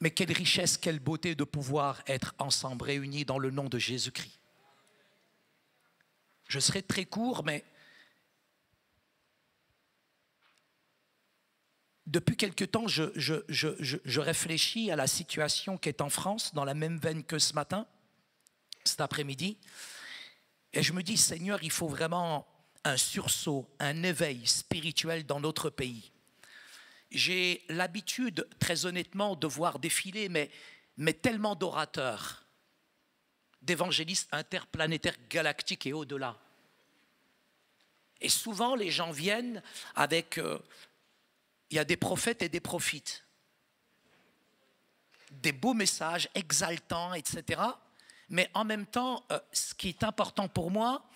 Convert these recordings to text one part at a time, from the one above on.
Mais quelle richesse, quelle beauté de pouvoir être ensemble, réunis dans le nom de Jésus-Christ. Je serai très court, mais depuis quelque temps, je réfléchis à la situation qui est en France, dans la même veine que ce matin, cet après-midi. Et je me dis, Seigneur, il faut vraiment un sursaut, un éveil spirituel dans notre pays. J'ai l'habitude, très honnêtement, de voir défiler, mais tellement d'orateurs, d'évangélistes interplanétaires, galactiques et au-delà. Et souvent, les gens viennent avec... il y a des prophètes et des prophétes. Des beaux messages exaltants, etc. Mais en même temps, ce qui est important pour moi,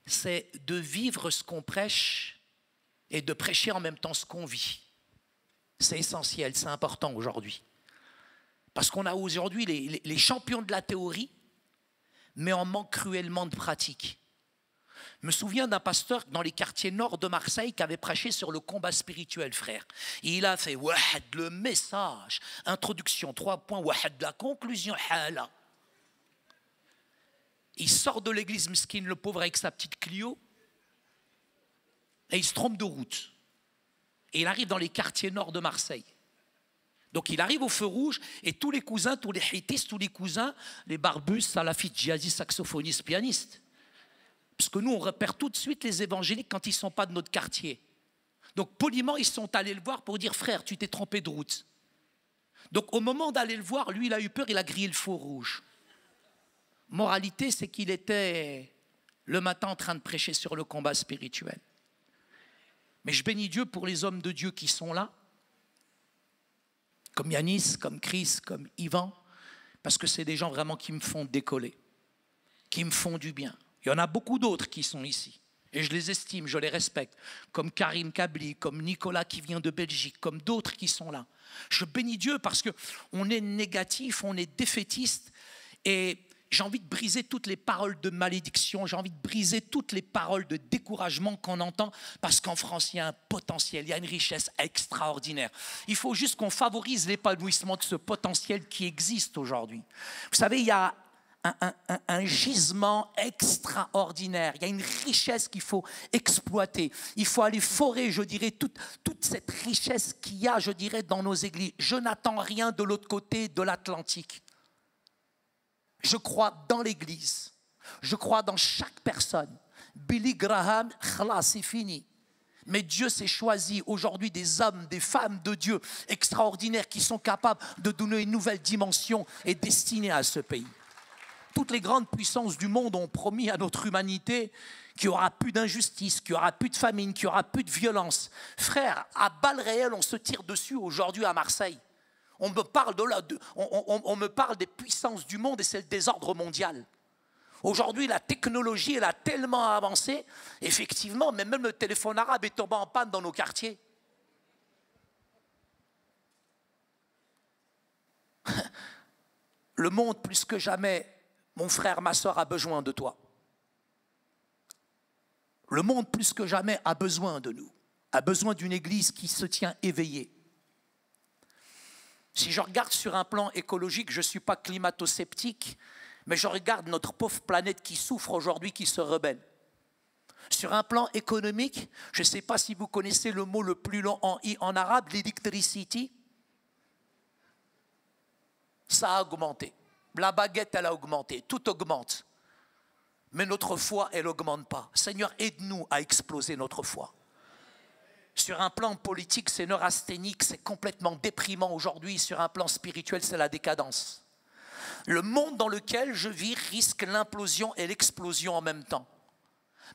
c'est de vivre ce qu'on prêche et de prêcher en même temps ce qu'on vit. C'est essentiel, c'est important aujourd'hui. Parce qu'on a aujourd'hui les champions de la théorie, mais on manque cruellement de pratique. Je me souviens d'un pasteur dans les quartiers nord de Marseille qui avait prêché sur le combat spirituel, frère. Et il a fait Wahad, le message, introduction, 3 points, Wahad, la conclusion, Hala. Il sort de l'église mesquine, le pauvre, avec sa petite Clio, et il se trompe de route. Et il arrive dans les quartiers nord de Marseille. Donc il arrive au feu rouge, et tous les cousins, tous les hitistes, tous les cousins, les barbus, salafites, djihadistes, saxophonistes, pianistes. Parce que nous, on repère tout de suite les évangéliques quand ils ne sont pas de notre quartier. Donc poliment, ils sont allés le voir pour dire « Frère, tu t'es trompé de route ». Donc au moment d'aller le voir, lui, il a eu peur, il a grillé le feu rouge. Moralité, c'est qu'il était le matin en train de prêcher sur le combat spirituel. Mais je bénis Dieu pour les hommes de Dieu qui sont là, comme Yanis, comme Chris, comme Yvan, parce que c'est des gens vraiment qui me font décoller, qui me font du bien. Il y en a beaucoup d'autres qui sont ici, et je les estime, je les respecte, comme Karim Kabli, comme Nicolas qui vient de Belgique, comme d'autres qui sont là. Je bénis Dieu parce qu'on est négatif, on est défaitiste, et j'ai envie de briser toutes les paroles de malédiction, j'ai envie de briser toutes les paroles de découragement qu'on entend, parce qu'en France, il y a un potentiel, il y a une richesse extraordinaire. Il faut juste qu'on favorise l'épanouissement de ce potentiel qui existe aujourd'hui. Vous savez, il y a un gisement extraordinaire, il y a une richesse qu'il faut exploiter. Il faut aller forer, je dirais, toute cette richesse qu'il y a, je dirais, dans nos églises. Je n'attends rien de l'autre côté de l'Atlantique. Je crois dans l'Église. Je crois dans chaque personne. Billy Graham, khlas, c'est fini. Mais Dieu s'est choisi aujourd'hui des hommes, des femmes de Dieu extraordinaires qui sont capables de donner une nouvelle dimension et destinée à ce pays. Toutes les grandes puissances du monde ont promis à notre humanité qu'il n'y aura plus d'injustice, qu'il n'y aura plus de famine, qu'il n'y aura plus de violence. Frère, à balles réelles, on se tire dessus aujourd'hui à Marseille. On me parle des puissances du monde et c'est le désordre mondial. Aujourd'hui, la technologie, elle a tellement avancé, effectivement, mais même le téléphone arabe est tombé en panne dans nos quartiers. Le monde, plus que jamais, mon frère, ma soeur, a besoin de toi. Le monde, plus que jamais, a besoin de nous, a besoin d'une église qui se tient éveillée. Si je regarde sur un plan écologique, je ne suis pas climato-sceptique, mais je regarde notre pauvre planète qui souffre aujourd'hui, qui se rebelle. Sur un plan économique, je ne sais pas si vous connaissez le mot le plus long en i en arabe, l'électricité. Ça a augmenté. La baguette, elle a augmenté. Tout augmente. Mais notre foi, elle n'augmente pas. Seigneur, aide-nous à exploser notre foi. Sur un plan politique, c'est neurasthénique, c'est complètement déprimant aujourd'hui. Sur un plan spirituel, c'est la décadence. Le monde dans lequel je vis risque l'implosion et l'explosion en même temps.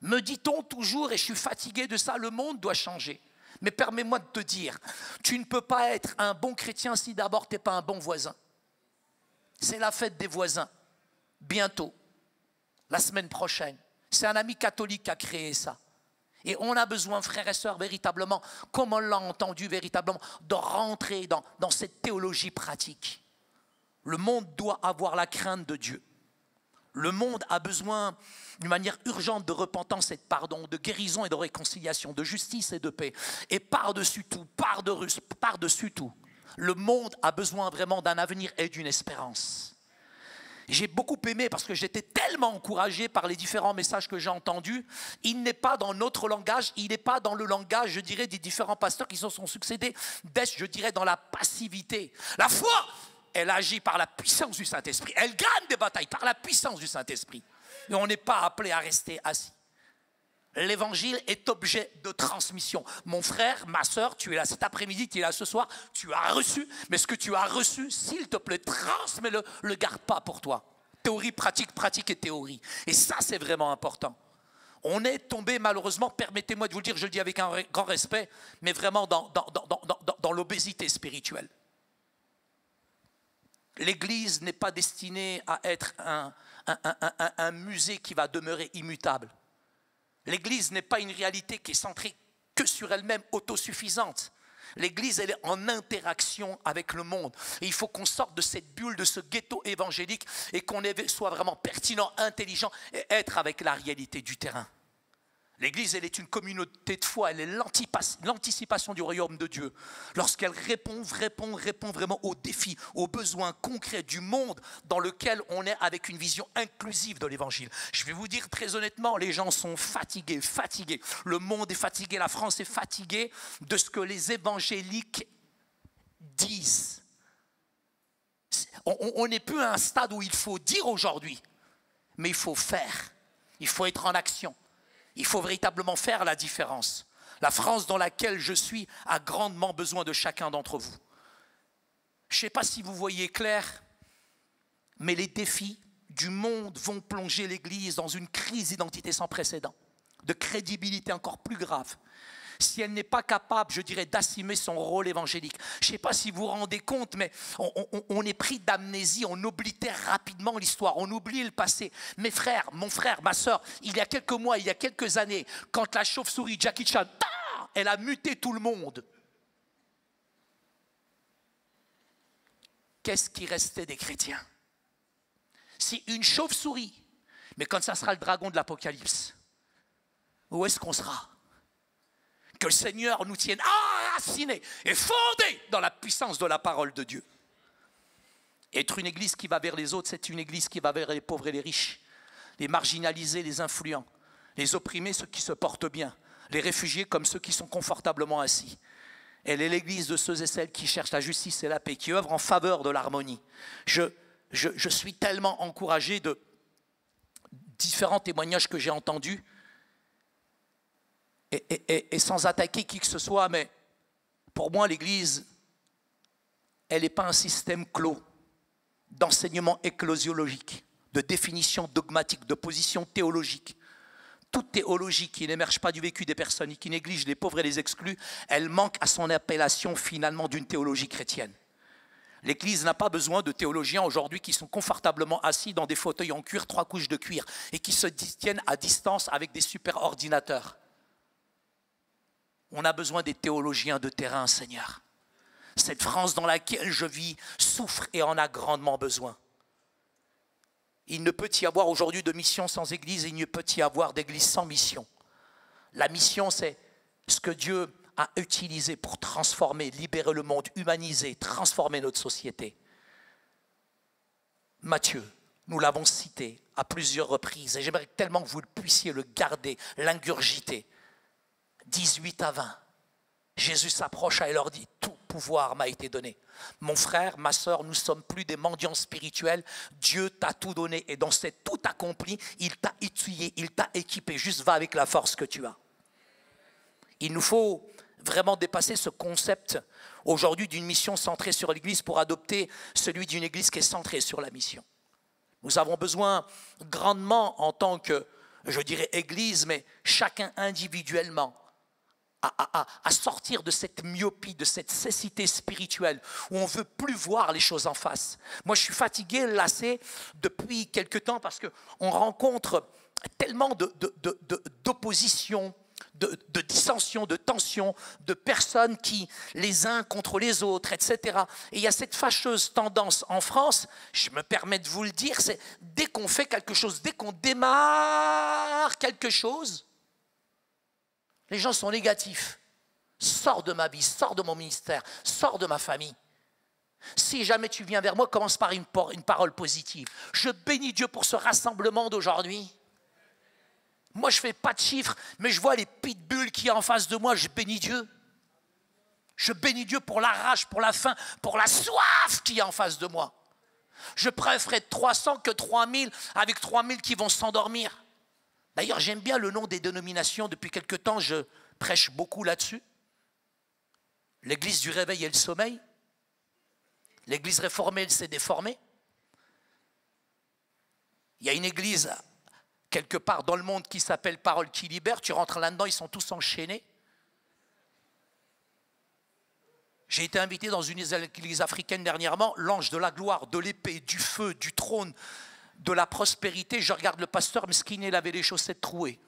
Me dit-on toujours, et je suis fatigué de ça, le monde doit changer. Mais permets-moi de te dire, tu ne peux pas être un bon chrétien si d'abord tu n'es pas un bon voisin. C'est la fête des voisins, bientôt, la semaine prochaine. C'est un ami catholique qui a créé ça. Et on a besoin, frères et sœurs, véritablement, comme on l'a entendu véritablement, de rentrer dans cette théologie pratique. Le monde doit avoir la crainte de Dieu. Le monde a besoin d'une manière urgente de repentance et de pardon, de guérison et de réconciliation, de justice et de paix. Et par-dessus tout, par-dessus tout, Le monde a besoin vraiment d'un avenir et d'une espérance. J'ai beaucoup aimé parce que j'étais tellement encouragé par les différents messages que j'ai entendus. Il n'est pas dans notre langage, il n'est pas dans le langage, je dirais, des différents pasteurs qui se sont succédés, d'être, je dirais, dans la passivité. La foi, elle agit par la puissance du Saint-Esprit. Elle gagne des batailles par la puissance du Saint-Esprit. Et on n'est pas appelé à rester assis. L'évangile est objet de transmission. Mon frère, ma soeur, tu es là cet après-midi, tu es là ce soir, tu as reçu, mais ce que tu as reçu, s'il te plaît, transmets-le, le garde pas pour toi. Théorie, pratique, pratique et théorie. Et ça, c'est vraiment important. On est tombé, malheureusement, permettez-moi de vous le dire, je le dis avec un grand respect, mais vraiment dans l'obésité spirituelle. L'Église n'est pas destinée à être un musée qui va demeurer immutable. L'Église n'est pas une réalité qui est centrée que sur elle-même, autosuffisante. L'Église, elle est en interaction avec le monde. Et il faut qu'on sorte de cette bulle, de ce ghetto évangélique et qu'on soit vraiment pertinent, intelligent et être avec la réalité du terrain. L'Église, elle est une communauté de foi, elle est l'anticipation du royaume de Dieu. Lorsqu'elle répond vraiment aux défis, aux besoins concrets du monde dans lequel on est avec une vision inclusive de l'Évangile. Je vais vous dire très honnêtement, les gens sont fatigués. Le monde est fatigué, la France est fatiguée de ce que les évangéliques disent. On n'est plus à un stade où il faut dire aujourd'hui, mais il faut faire, il faut être en action. Il faut véritablement faire la différence. La France dans laquelle je suis a grandement besoin de chacun d'entre vous. Je ne sais pas si vous voyez clair, mais les défis du monde vont plonger l'Église dans une crise d'identité sans précédent, de crédibilité encore plus grave. Si elle n'est pas capable, je dirais, d'assumer son rôle évangélique. Je ne sais pas si vous vous rendez compte, mais on est pris d'amnésie, on oblitère rapidement l'histoire, on oublie le passé. Mes frères, mon frère, ma soeur, il y a quelques mois, il y a quelques années, quand la chauve-souris Jackie Chan, elle a muté tout le monde. Qu'est-ce qui restait des chrétiens? Si une chauve-souris, mais quand ça sera le dragon de l'Apocalypse, où est-ce qu'on sera? Que le Seigneur nous tienne enracinés et fondés dans la puissance de la parole de Dieu. Être une église qui va vers les autres, c'est une église qui va vers les pauvres et les riches, les marginalisés, les influents, les opprimés, ceux qui se portent bien, les réfugiés comme ceux qui sont confortablement assis. Elle est l'église de ceux et celles qui cherchent la justice et la paix, qui œuvrent en faveur de l'harmonie. Je suis tellement encouragé de différents témoignages que j'ai entendus, et sans attaquer qui que ce soit, mais pour moi, l'Église, elle n'est pas un système clos d'enseignement ecclésiologique, de définition dogmatique, de position théologique. Toute théologie qui n'émerge pas du vécu des personnes et qui néglige les pauvres et les exclus, elle manque à son appellation finalement d'une théologie chrétienne. L'Église n'a pas besoin de théologiens aujourd'hui qui sont confortablement assis dans des fauteuils en cuir, 3 couches de cuir, et qui se tiennent à distance avec des super ordinateurs. On a besoin des théologiens de terrain, Seigneur. Cette France dans laquelle je vis souffre et en a grandement besoin. Il ne peut y avoir aujourd'hui de mission sans église et il ne peut y avoir d'église sans mission. La mission, c'est ce que Dieu a utilisé pour transformer, libérer le monde, humaniser, transformer notre société. Matthieu, nous l'avons cité à plusieurs reprises et j'aimerais tellement que vous puissiez le garder, l'ingurgiter. 18 à 20, Jésus s'approcha et leur dit « Tout pouvoir m'a été donné. Mon frère, ma soeur, nous ne sommes plus des mendiants spirituels. Dieu t'a tout donné et dans cet tout accompli, il t'a étuyé, il t'a équipé. Juste va avec la force que tu as. » Il nous faut vraiment dépasser ce concept aujourd'hui d'une mission centrée sur l'Église pour adopter celui d'une Église qui est centrée sur la mission. Nous avons besoin grandement en tant que, je dirais, Église, mais chacun individuellement, à sortir de cette myopie, de cette cécité spirituelle où on ne veut plus voir les choses en face. Moi, je suis fatigué, lassé depuis quelque temps parce qu'on rencontre tellement d'opposition, de dissension, de tension, de personnes qui, les uns contre les autres, etc. Et il y a cette fâcheuse tendance en France, je me permets de vous le dire, c'est dès qu'on fait quelque chose, dès qu'on démarre quelque chose, les gens sont négatifs. Sors de ma vie, sors de mon ministère, sors de ma famille. Si jamais tu viens vers moi, commence par une parole positive. Je bénis Dieu pour ce rassemblement d'aujourd'hui. Moi, je ne fais pas de chiffres, mais je vois les pitbulls qui est en face de moi, je bénis Dieu. Je bénis Dieu pour la rage, pour la faim, pour la soif qui est en face de moi. Je préférerais 300 que 3000 avec 3000 qui vont s'endormir. D'ailleurs, j'aime bien le nom des dénominations. Depuis quelque temps, je prêche beaucoup là-dessus. L'église du réveil et le sommeil. L'église réformée, elle s'est déformée. Il y a une église quelque part dans le monde qui s'appelle Parole qui libère. Tu rentres là-dedans, ils sont tous enchaînés. J'ai été invité dans une église africaine dernièrement, l'ange de la gloire, de l'épée, du feu, du trône, de la prospérité. Je regarde le pasteur, mesquin, il avait les chaussettes trouées.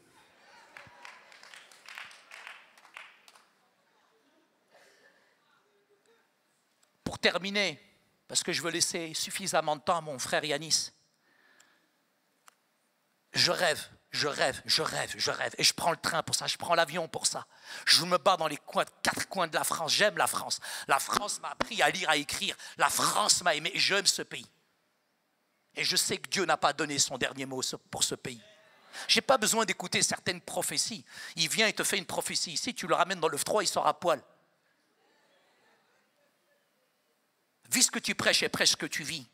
Pour terminer, parce que je veux laisser suffisamment de temps à mon frère Yanis, je rêve, et je prends le train pour ça, je prends l'avion pour ça. Je me bats dans les quatre coins de la France, j'aime la France. La France m'a appris à lire, à écrire, la France m'a aimé, j'aime ce pays. Et je sais que Dieu n'a pas donné son dernier mot pour ce pays. Je n'ai pas besoin d'écouter certaines prophéties. Il vient et te fait une prophétie ici, tu le ramènes dans l'œuf 3, il sort à poil. Vis ce que tu prêches et prêche ce que tu vis.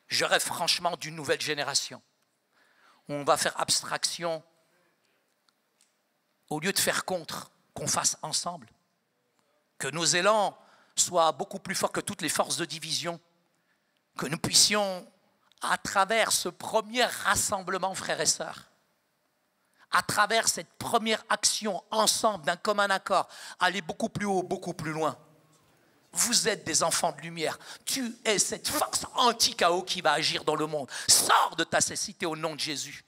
Je rêve franchement d'une nouvelle génération. On va faire abstraction, au lieu de faire contre, qu'on fasse ensemble. Que nos élans soient beaucoup plus forts que toutes les forces de division. Que nous puissions, à travers ce premier rassemblement, frères et sœurs, à travers cette première action ensemble, d'un commun accord, aller beaucoup plus haut, beaucoup plus loin. Vous êtes des enfants de lumière. Tu es cette force anti-chaos qui va agir dans le monde. Sors de ta cécité au nom de Jésus.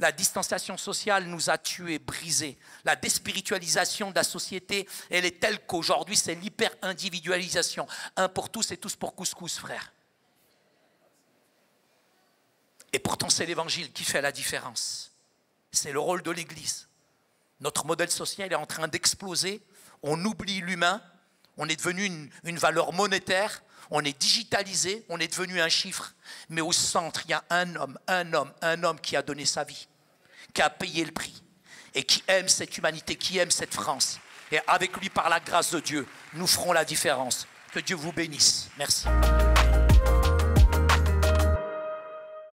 La distanciation sociale nous a tués, brisés. La déspiritualisation de la société, elle est telle qu'aujourd'hui, c'est l'hyper-individualisation. Un pour tous et tous pour couscous, frère. Et pourtant, c'est l'évangile qui fait la différence. C'est le rôle de l'Église. Notre modèle social est en train d'exploser. On oublie l'humain. On est devenu une valeur monétaire, on est digitalisé, on est devenu un chiffre. Mais au centre, il y a un homme qui a donné sa vie, qui a payé le prix et qui aime cette humanité, qui aime cette France. Et avec lui, par la grâce de Dieu, nous ferons la différence. Que Dieu vous bénisse. Merci.